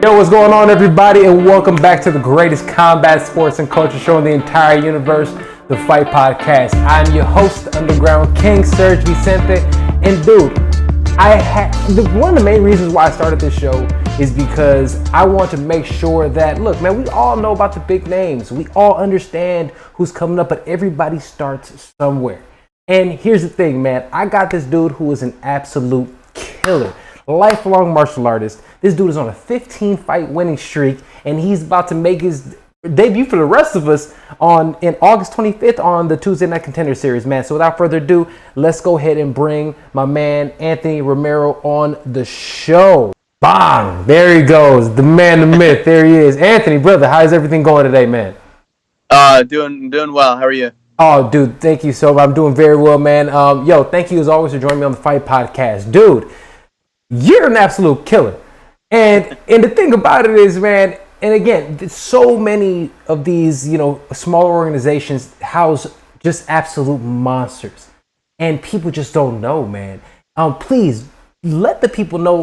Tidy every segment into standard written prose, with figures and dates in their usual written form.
Yo, what's going on, everybody, and welcome back to the greatest combat sports and culture show in the entire universe, the Fight Podcast. I'm your host, the Underground King, SERG VICENTE, and dude, one of the main reasons why I started this show is because I want to make sure that, look, man, we all know about the big names. We all understand who's coming up, but everybody starts somewhere. And here's the thing, man. I got this dude who is an absolute killer. Lifelong martial artist. This dude is on a 15-fight winning streak, and he's about to make his debut for the rest of us in August 25th on the Tuesday Night Contender Series, man. So without further ado, let's go ahead and bring my man Anthony Romero on the show. Bang! There he goes, the man, the myth. There he is. Anthony, brother, how's everything going today, man? Doing well. How are you? Oh, dude, thank you so much. I'm doing very well, man. Yo, thank you as always for joining me on the Fight Podcast. Dude, you're an absolute killer. And the thing about it is, man, and again, so many of these, smaller organizations house just absolute monsters. And people just don't know, man. Please let the people know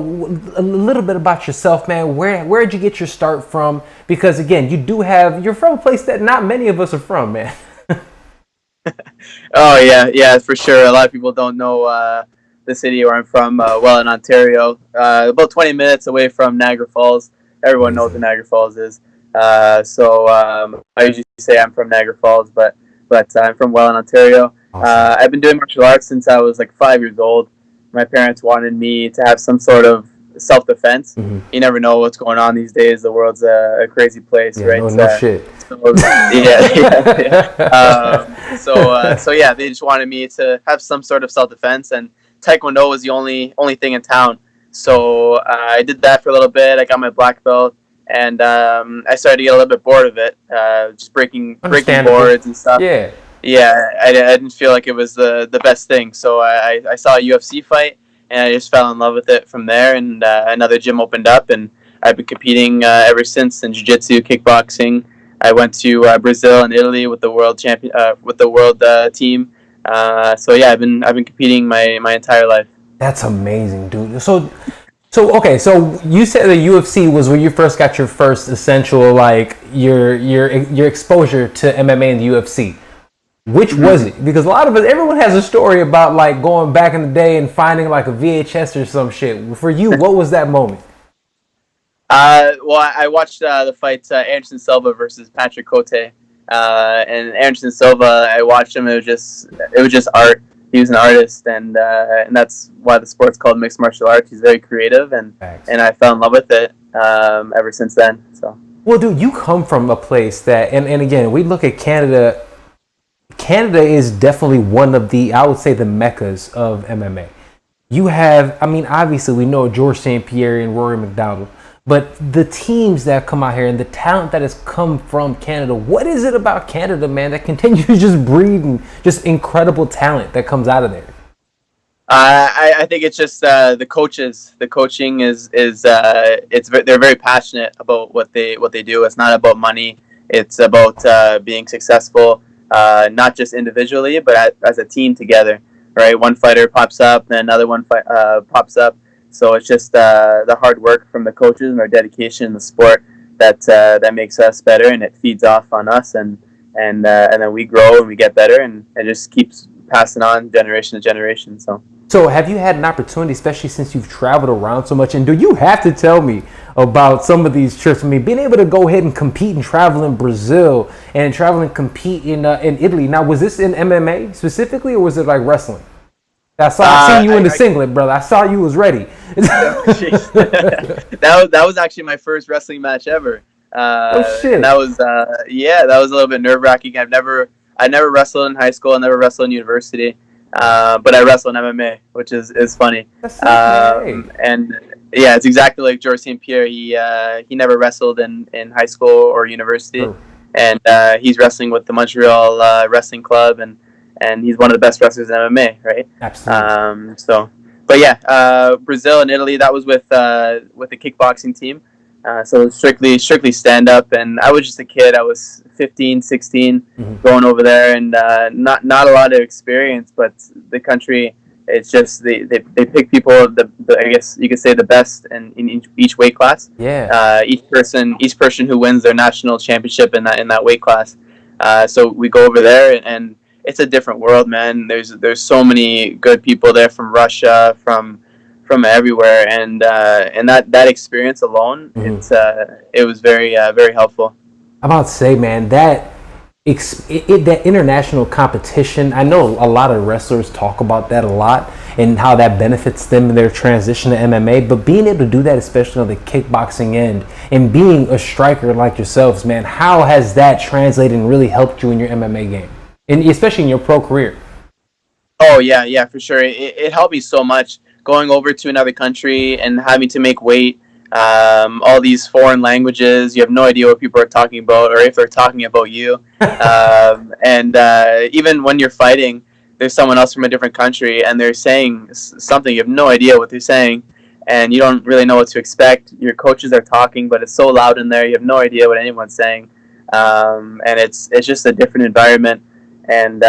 a little bit about yourself, man. Where'd you get your start from? Because again, you're from a place that not many of us are from, man. Oh yeah, for sure. A lot of people don't know the city where I'm from, in Ontario, about 20 minutes away from Niagara Falls. Everyone knows what Niagara Falls is. So I usually say I'm from Niagara Falls, but I'm from Welland, Ontario. Awesome. I've been doing martial arts since I was like 5 years old. My parents wanted me to have some sort of self-defense. Mm-hmm. You never know what's going on these days. The world's a crazy place, right? No shit. So, yeah. So they just wanted me to have some sort of self-defense, and Taekwondo was the only thing in town. So I did that for a little bit. I got my black belt, and I started to get a little bit bored of it, just breaking boards and stuff. Yeah, I didn't feel like it was the best thing. So I saw a UFC fight, and I just fell in love with it from there. And another gym opened up, and I've been competing ever since in jiu-jitsu, kickboxing. I went to Brazil and Italy with the world team. So yeah, I've been competing my entire life. That's amazing, dude. So okay, so you said the UFC was when you first got your first essential, like your exposure to MMA and the UFC. Which was it? Because everyone has a story about like going back in the day and finding like a VHS or some shit. For you, what was that moment? Well, I watched the fight Anderson Silva versus Patrick Cote, and Anderson Silva. I watched him. It was just art. He was an artist, and that's why the sport's called mixed martial arts. He's very creative, and I fell in love with it ever since then. So. Well, dude, you come from a place that, and again, we look at Canada. Canada is definitely one of I would say, the meccas of MMA. You have, obviously we know George St. Pierre and Rory McDonald, but the teams that come out here and the talent that has come from Canada, what is it about Canada, man, that continues just breeding just incredible talent that comes out of there? I think it's just the coaches. The coaching they're very passionate about what they do. It's not about money. It's about being successful. Not just individually, but as a team together, right? One fighter pops up, then another one pops up. So it's just the hard work from the coaches and our dedication in the sport that makes us better, and it feeds off on us, and then we grow and we get better, and it just keeps passing on generation to generation. So have you had an opportunity, especially since you've traveled around so much, and do you have to tell me about some of these trips? Being able to go ahead and compete and travel in Brazil and travel and compete in Italy. Now, was this in MMA specifically, or was it like wrestling? I seen you in the singlet, brother. I saw you was ready. That was actually my first wrestling match ever. Oh shit! And that was that was a little bit nerve-wracking. I never wrestled in high school. I never wrestled in university. But I wrestle in MMA, which is funny. That's so and yeah, it's exactly like George St. Pierre. He never wrestled in high school or university, and he's wrestling with the Montreal Wrestling Club, and he's one of the best wrestlers in MMA, right? Absolutely. But yeah, Brazil and Italy, that was with the kickboxing team. So it was strictly stand up, and I was just a kid. I was 15, 16, going over there, and not a lot of experience, but the country it's just they pick people the I guess you could say the best in each weight class. Yeah. Each person who wins their national championship in that weight class. So we go over there, and it's a different world, man. There's so many good people there from Russia, from everywhere, and that experience alone, it was very helpful. I'm about to say, man, that international competition, I know a lot of wrestlers talk about that a lot and how that benefits them in their transition to MMA, but being able to do that, especially on the kickboxing end, and being a striker like yourselves, man, how has that translated and really helped you in your MMA game, and especially in your pro career? Oh yeah, for sure. It helped me so much going over to another country and having to make weight. All these foreign languages, you have no idea what people are talking about, or if they're talking about you. And even when you're fighting, there's someone else from a different country, and they're saying something. You have no idea what they're saying, and you don't really know what to expect. Your coaches are talking, but it's so loud in there, you have no idea what anyone's saying. And it's just a different environment, and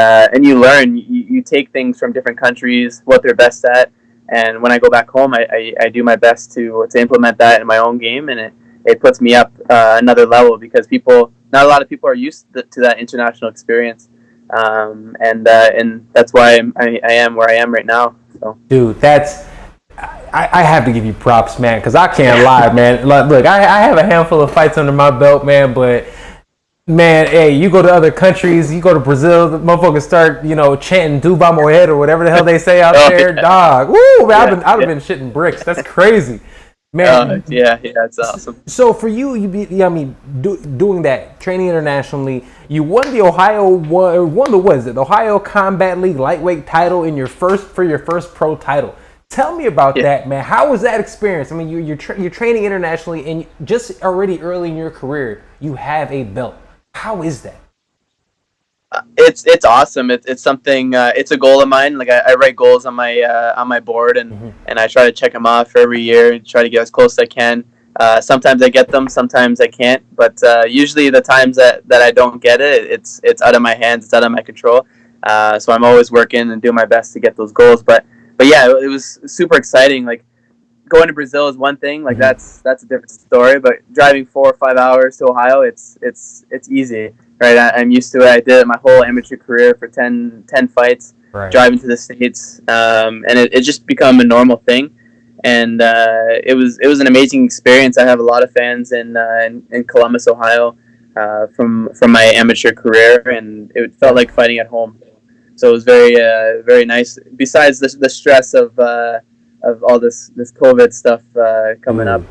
you learn. You take things from different countries, what they're best at. And when I go back home, I do my best to implement that in my own game, and it puts me up another level, because not a lot of people are used to that international experience, and that's why I am where I am right now. So. Dude, I have to give you props, man, because I can't lie, man. Look, I have a handful of fights under my belt, man, but man, hey, you go to other countries, you go to Brazil, the motherfuckers start, chanting "Duba Moed" or whatever the hell they say out there, Yeah. dog. Woo, man, I've been shitting bricks. That's crazy, man. Yeah, it's awesome. So for you, doing that, training internationally, you won the the Ohio Combat League lightweight title for your first pro title. Tell me about that, man. How was that experience? I mean, you're training internationally, and just already early in your career, you have a belt. How is that? It's awesome. It's something. It's a goal of mine. Like I write goals on my board, and I try to check them off every year. Try to get as close as I can. Sometimes I get them, sometimes I can't. But usually the times that I don't get it, it's out of my hands. It's out of my control. So I'm always working and doing my best to get those goals. But yeah, it was super exciting. Like going to Brazil is one thing. Like that's a different story. But driving 4 or 5 hours to Ohio, it's easy. Right, I'm used to it. I did it my whole amateur career for 10 fights, right. Driving to the States, and it just become a normal thing. And it was an amazing experience. I have a lot of fans in Columbus, Ohio, from my amateur career, and it felt like fighting at home. So it was very nice. Besides the stress of all this COVID stuff coming up,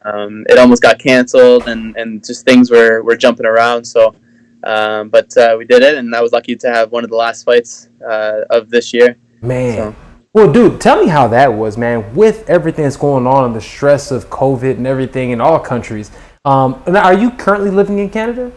it almost got canceled, and just things were jumping around. So. But we did it, and I was lucky to have one of the last fights of this year. Man. So. Well, dude, tell me how that was, man, with everything that's going on and the stress of COVID and everything in all countries. Now, are you currently living in Canada?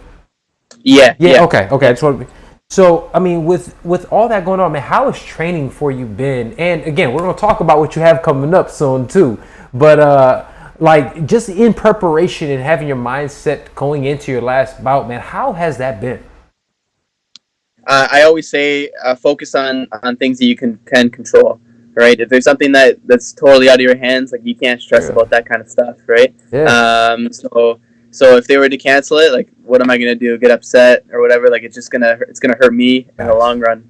Yeah. Okay. I just want to So, I mean, with all that going on, man, how has training for you been? And again, we're going to talk about what you have coming up soon, too. But, like, just in preparation and having your mindset going into your last bout, man, how has that been? I always say focus on things that you can control, right? If there's something that's totally out of your hands, like you can't stress about that kind of stuff, right? Yeah. So if they were to cancel it, like, what am I gonna do? Get upset or whatever? Like, it's gonna hurt me in the long run.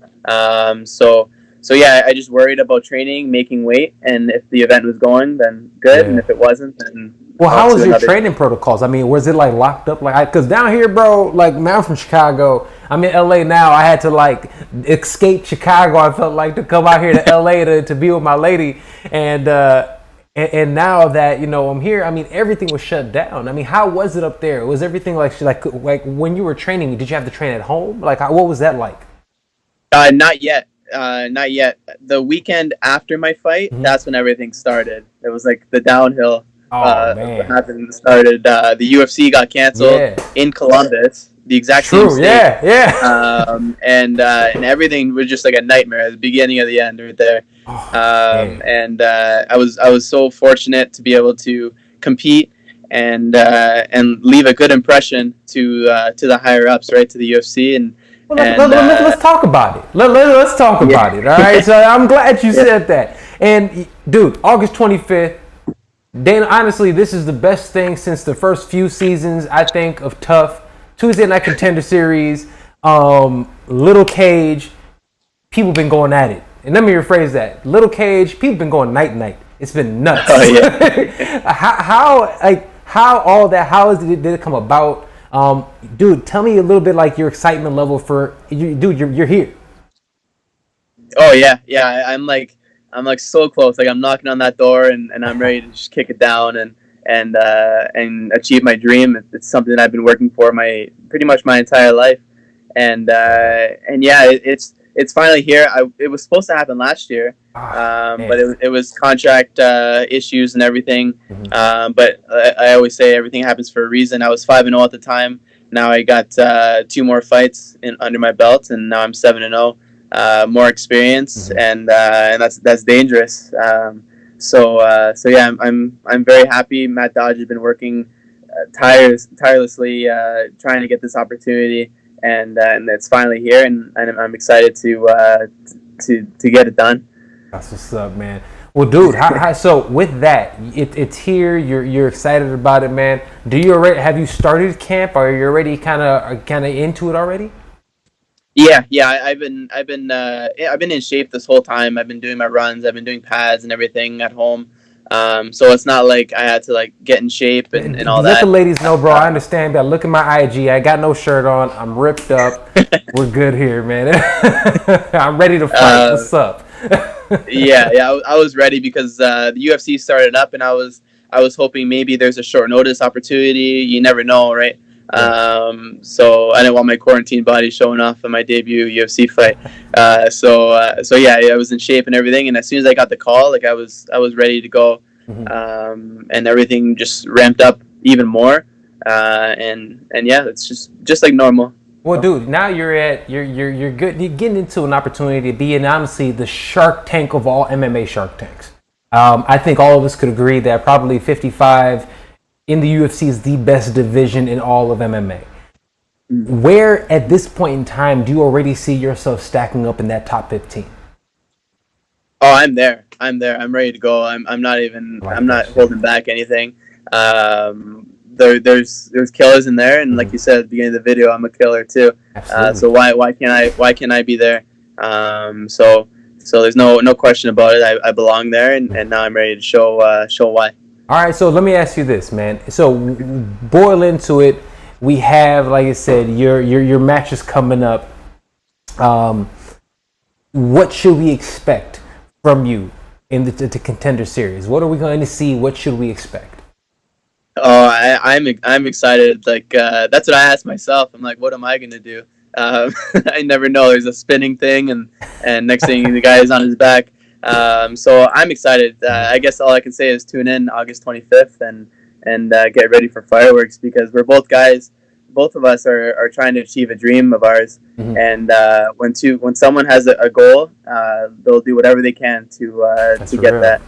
So yeah, I just worried about training, making weight, and if the event was going, then good, and if it wasn't, then. Well, how was your training protocols? I mean, was it like locked up? Like, because down here, bro, like, man, I'm from Chicago. I'm in LA now. I had to like escape Chicago. I felt like to come out here to LA to be with my lady, and now that I'm here, I mean, everything was shut down. I mean, how was it up there? Was everything like when you were training? Did you have to train at home? Like, what was that like? Not yet. Not yet. The weekend after my fight, that's when everything started. It was like the downhill. Started. The UFC got canceled in Columbus. The exact same state. And everything was just like a nightmare at the beginning of the end right there. And I was so fortunate to be able to compete and leave a good impression to the higher ups, right, to the UFC, Well, let's talk about it. Let's talk about it. All right. So I'm glad you said that. And dude, August 25th. Dan, honestly, this is the best thing since the first few seasons, I think, of Tough. Tuesday Night Contender Series, Little Cage. People been going at it. And let me rephrase that. Little Cage, people been going night. It's been nuts. Oh yeah. How did it come about? Dude, tell me a little bit like your excitement level for you, dude. You're here. Oh yeah. I'm like so close. Like I'm knocking on that door, and I'm ready to just kick it down and achieve my dream. It's something that I've been working for pretty much my entire life, and yeah, it's finally here. It was supposed to happen last year, but it was contract issues and everything. Mm-hmm. But I always say everything happens for a reason. I was 5-0 at the time. Now I got 2 more fights under my belt, and now I'm 7-0. More experience, mm-hmm. and that's dangerous. So yeah, I'm very happy. Matt Dodge has been working tirelessly trying to get this opportunity, and it's finally here, and I'm excited to get it done. That's what's up, man. Well, dude, so with that, it's here. You're excited about it, man. Have you started camp? Are you already kind of into it already? Yeah. I've been in shape this whole time. I've been doing my runs. I've been doing pads and everything at home. So it's not like I had to like get in shape and all that. Let the ladies know, bro. I understand that. Look at my IG. I got no shirt on. I'm ripped up. We're good here, man. I'm ready to fight. What's up? yeah. I was ready because the UFC started up, and I was hoping maybe there's a short notice opportunity. You never know, right? So I didn't want my quarantine body showing off in my debut UFC fight. So yeah, I was in shape and everything. And as soon as I got the call, like I was ready to go. Mm-hmm. And everything just ramped up even more. And yeah, it's just like normal. Well, dude, now you're good. You're getting into an opportunity to be in, honestly, the Shark Tank of all MMA Shark Tanks. I think all of us could agree that probably 55 in the UFC is the best division in all of MMA. Where at this point in time do you already see yourself stacking up in that top 15? Oh, I'm there. I'm ready to go. I'm not holding back anything. There's killers in there, and like you said at the beginning of the video, I'm a killer too. So why can't I be there? So there's no question about it. I belong there, and now I'm ready to show why. All right, so let me ask you this, man. So boil into it. We have, like I said, your matches coming up. What should we expect from you in the Contender Series? What are we going to see? What should we expect? Oh, I'm excited. Like that's what I asked myself. I'm like, what am I going to do? I never know. There's a spinning thing, and next thing the guy is on his back. So I'm excited. I guess all I can say is tune in August 25th and get ready for fireworks, because we're both of us are trying to achieve a dream of ours. Mm-hmm. And when someone has a goal, they'll do whatever they can to get that.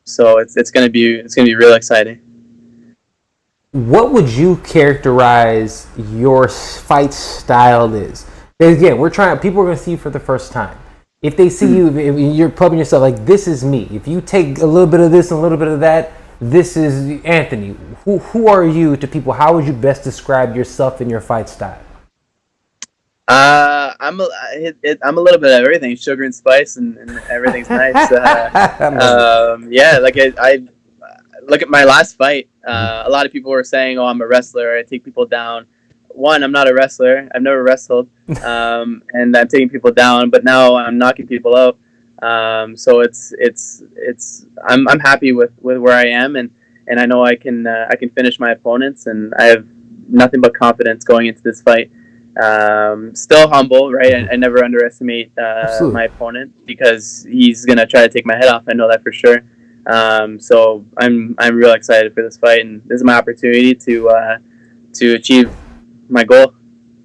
So it's gonna be real exciting. What would you characterize your fight style is? Again, people are going to see you for the first time. If they see you, if you're pumping yourself like, this is me. If you take a little bit of this and a little bit of that, this is Anthony. Who are you to people? How would you best describe yourself and your fight style? I'm a little bit of everything, sugar and spice, and everything's nice. Yeah, like I look at my last fight. A lot of people were saying, "Oh, I'm a wrestler. I take people down." One, I'm not a wrestler. I've never wrestled, and I'm taking people down. But now I'm knocking people out. So I'm happy with where I am, and I know I can finish my opponents, and I have nothing but confidence going into this fight. Still humble, right? I never underestimate my opponent, because he's gonna try to take my head off. I know that for sure. So I'm real excited for this fight, and this is my opportunity to achieve my goal.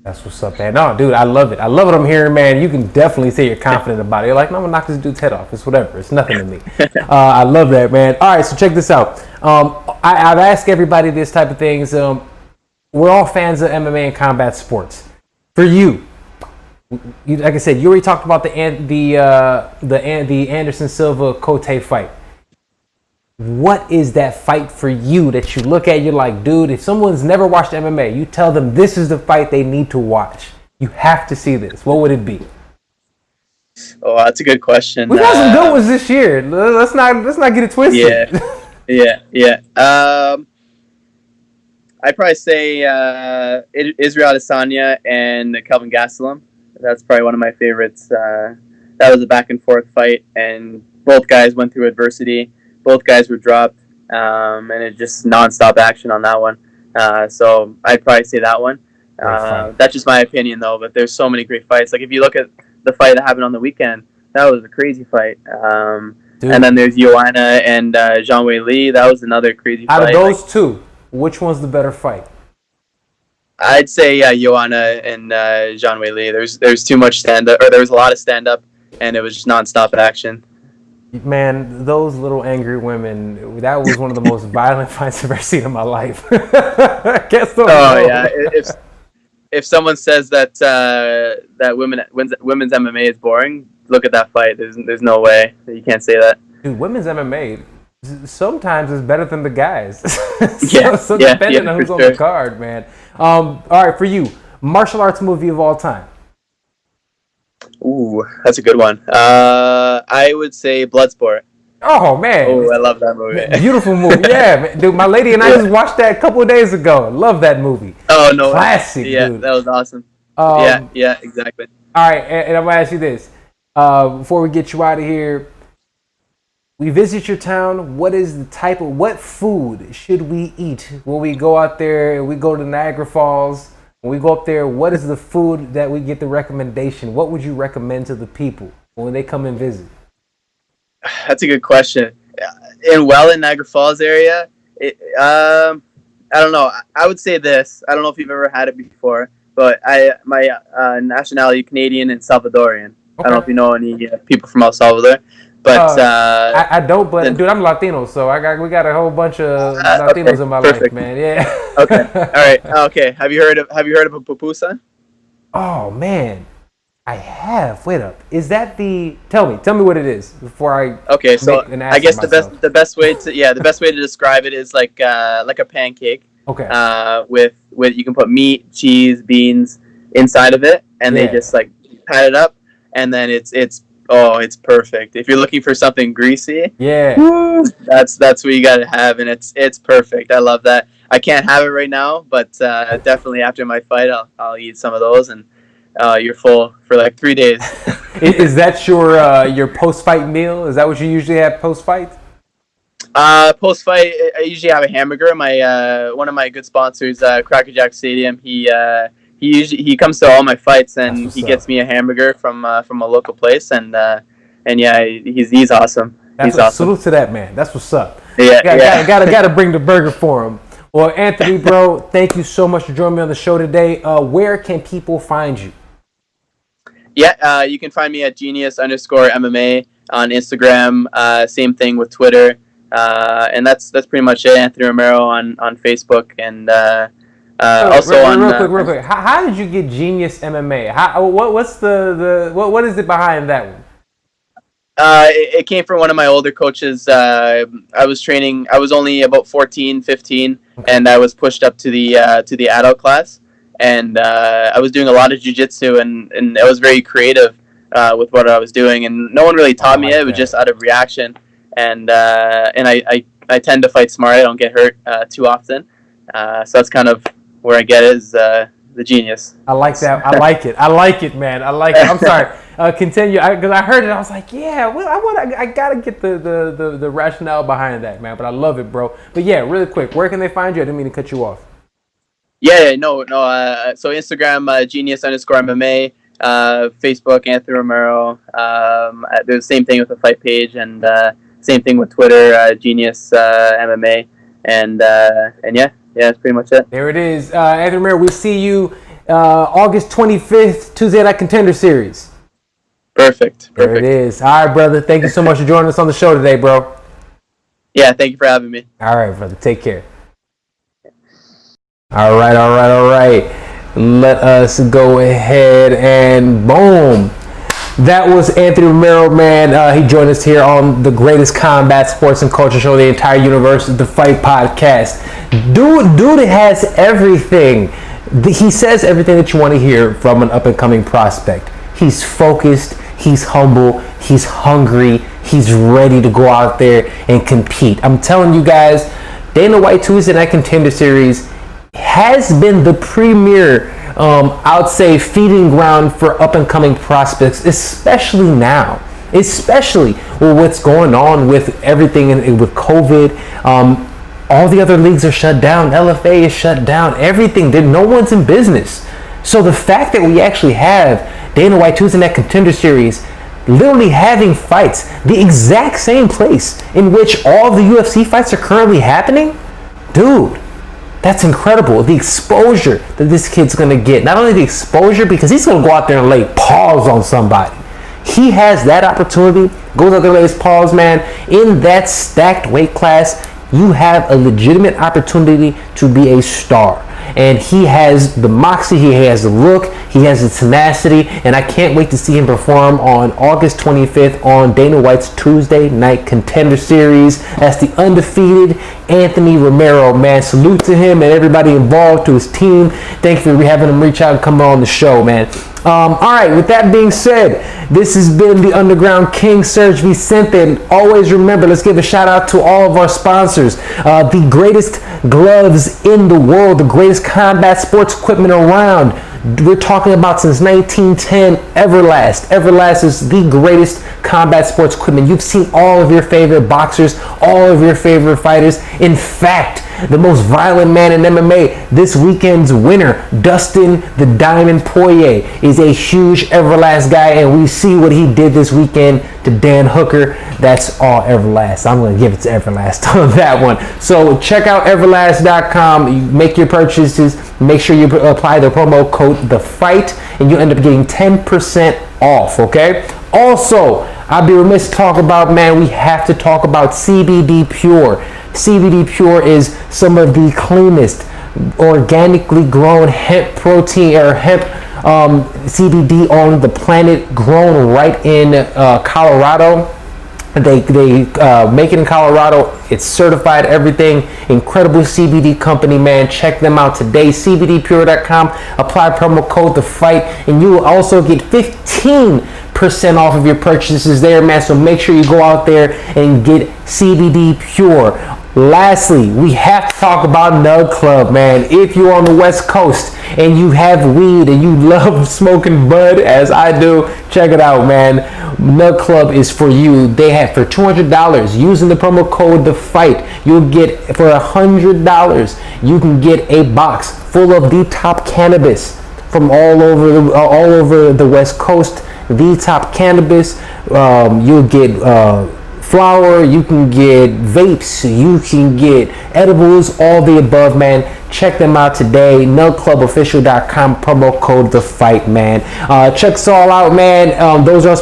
That's what's up, man. No, dude, I love it. I love what I'm hearing, man. You can definitely say you're confident about it. You're like, no, I'm gonna knock this dude's head off. It's whatever. It's nothing to me. I love that, man. All right, so check this out. I've asked everybody this type of things. We're all fans of MMA and combat sports. For you, like I said, you already talked about the Anderson Silva Cote fight. What is that fight for you that you look at? You're like, dude, if someone's never watched MMA, you tell them this is the fight they need to watch. You have to see this. What would it be? Oh, that's a good question. We got some good ones this year. Let's not get it twisted. Yeah. I'd probably say Israel Adesanya and Kelvin Gastelum. That's probably one of my favorites. That was a back and forth fight, and both guys went through adversity. Both guys were dropped, and it just nonstop action on that one. So I'd probably say that one. That's just my opinion, though. But there's so many great fights. Like if you look at the fight that happened on the weekend, that was a crazy fight. And then there's Joanna and Zhang Wei Li. That was another crazy fight. Out of those two, which one's the better fight? I'd say Joanna and Zhang Wei Li. There's too much stand up, or there was a lot of stand up, and it was just nonstop action. Man, those little angry women, that was one of the most violent fights I've ever seen in my life. Yeah. If someone says that women's MMA is boring, look at that fight. There's no way that you can't say that. Dude, women's MMA sometimes is better than the guys. So depending on who's on the card, man. All right, for you, martial arts movie of all time. Ooh, that's a good one. I would say Bloodsport. Oh, man. Oh, I love that movie. Beautiful movie. Yeah, man. Dude, my lady and I just watched that a couple of days ago. Love that movie. Oh, no. Classic, yeah, dude. That was awesome. Yeah, exactly. All right, and I'm going to ask you this. Before we get you out of here, we visit your town. What food should we eat when we go out there? We go to Niagara Falls. When we go up there, what is the food that we get the recommendation? What would you recommend to the people when they come and visit? That's a good question. In Niagara Falls area, I don't know. I would say this. I don't know if you've ever had it before, but my nationality Canadian and Salvadorian. Okay. I don't know if you know any people from El Salvador, but I don't. But dude, I'm Latino, so we got a whole bunch of Latinos in my life, man. Yeah. Okay. All right. Okay. Have you heard of a pupusa? Oh man, I have. Wait up. Is that the? Tell me what it is before I. Okay, so I guess the best way to describe it is like a pancake. Okay. With you can put meat, cheese, beans inside of it, and they just like pat it up, and then it's perfect. If you're looking for something greasy, that's what you gotta have, and it's perfect. I love that. I can't have it right now, but definitely after my fight, I'll eat some of those, and you're full for like 3 days. Is that your post-fight meal? Is that what you usually have post-fight? Post-fight, I usually have a hamburger. My one of my good sponsors, Cracker Jack Stadium, he comes to all my fights, and he gets me a hamburger from a local place, and yeah, he's awesome. He's awesome. Salute to that man. That's what's up. Yeah, Gotta bring the burger for him. Well, Anthony, bro, thank you so much for joining me on the show today. Where can people find you? Yeah, you can find me at genius_MMA on Instagram. Same thing with Twitter. And that's pretty much it. Anthony Romero on Facebook, and real quick. How did you get Genius MMA? What is it behind that one? It came from one of my older coaches. I was training. I was only about 14, 15, and I was pushed up to the adult class, and I was doing a lot of jiu-jitsu, and I was very creative with what I was doing, and no one really taught me it. It was just out of reaction, and I tend to fight smart. I don't get hurt too often, so that's kind of where I get it, is the genius. I like that. I like it, man. I like it. I'm sorry. Continue, because I heard it. I was like, yeah. Well, I gotta get the rationale behind that, man. But I love it, bro. But yeah, really quick, where can they find you? I didn't mean to cut you off. No. So Instagram, genius_MMA. Facebook, Anthony Romero. There's the same thing with the fight page, and same thing with Twitter, Genius MMA, and yeah, that's pretty much it. There it is, Anthony Romero. We see you August 25th, Tuesday Night Contender Series. Perfect. There it is. All right, brother. Thank you so much for joining us on the show today, bro. Yeah, thank you for having me. All right, brother. Take care. All right. let us go ahead and boom. That was Anthony Romero, man. He joined us here on the greatest combat sports and culture show in the entire universe, the Fight Podcast. Dude has everything. He says everything that you want to hear from an up-and-coming prospect. He's focused, he's humble, he's hungry, he's ready to go out there and compete. I'm telling you guys, Dana White Tuesday Night Contender Series has been the premier, I would say, feeding ground for up-and-coming prospects, especially now. Especially with what's going on with everything with COVID. All the other leagues are shut down. LFA is shut down. Everything. No one's in business. So the fact that we actually have Dana White Tuesday Night Contender Series literally having fights the exact same place in which all the UFC fights are currently happening, dude, that's incredible. The exposure that this kid's going to get. Not only the exposure, because he's going to go out there and lay paws on somebody. He has that opportunity, goes out there and lays paws, man. In that stacked weight class, you have a legitimate opportunity to be a star. And he has the moxie, he has the look, he has the tenacity, and I can't wait to see him perform on August 25th on Dana White's Tuesday Night Contender Series. That's the undefeated Anthony Romero, man. Salute to him and everybody involved, to his team. Thank you for having him reach out and come on the show, man. All right, with that being said, this has been the Underground King, SERG VICENTE. And always remember, let's give a shout out to all of our sponsors. The greatest gloves in the world, the greatest combat sports equipment around. We're talking about since 1910, Everlast. Everlast is the greatest combat sports equipment. You've seen all of your favorite boxers, all of your favorite fighters. In fact, the most violent man in MMA, this weekend's winner, Dustin the Diamond Poirier, is a huge Everlast guy, and we see what he did this weekend to Dan Hooker. That's all Everlast. I'm going to give it to Everlast on that one. So check out Everlast.com. You make your purchases. Make sure you apply the promo code THEFIGHT, and you end up getting 10% off, okay? Also, I'd be remiss to talk about, man, we have to talk about CBD Pure. CBD Pure is some of the cleanest, organically grown hemp protein or hemp CBD on the planet, grown right in Colorado. They make it in Colorado. It's certified, everything. Incredible CBD company, man. Check them out today. CBDpure.com. Apply promo code THEFIGHT, and you will also get 15% off of your purchases there, man. So make sure you go out there and get CBD Pure. Lastly, we have to talk about Nug Club, man. If you're on the West Coast and you have weed and you love smoking bud, as I do, check it out, man. Nug Club is for you. They have for $200 using the promo code THEFIGHT. You'll get for $100. You can get a box full of the top cannabis from all over the West Coast. The top cannabis. You'll get flower, you can get vapes, you can get edibles, all the above, man. Check them out today. NugClubOfficial.com, promo code THEFIGHT, man. Check us all out, man.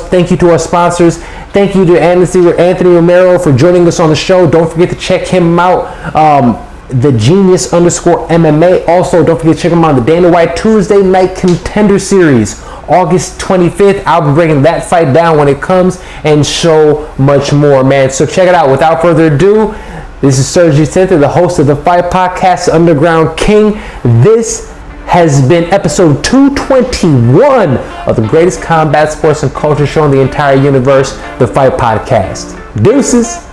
Thank you to our sponsors. Thank you to Anthony Romero for joining us on the show. Don't forget to check him out. The Genius_MMA. Also, don't forget to check him out on the Dana White Tuesday Night Contender Series, August 25th. I'll be breaking that fight down when it comes, and so much more, man. So check it out. Without further ado, this is SERG VICENTE, the host of the Fight Podcast, Underground King. This has been episode 221 of the greatest combat sports and culture show in the entire universe, the Fight Podcast. Deuces.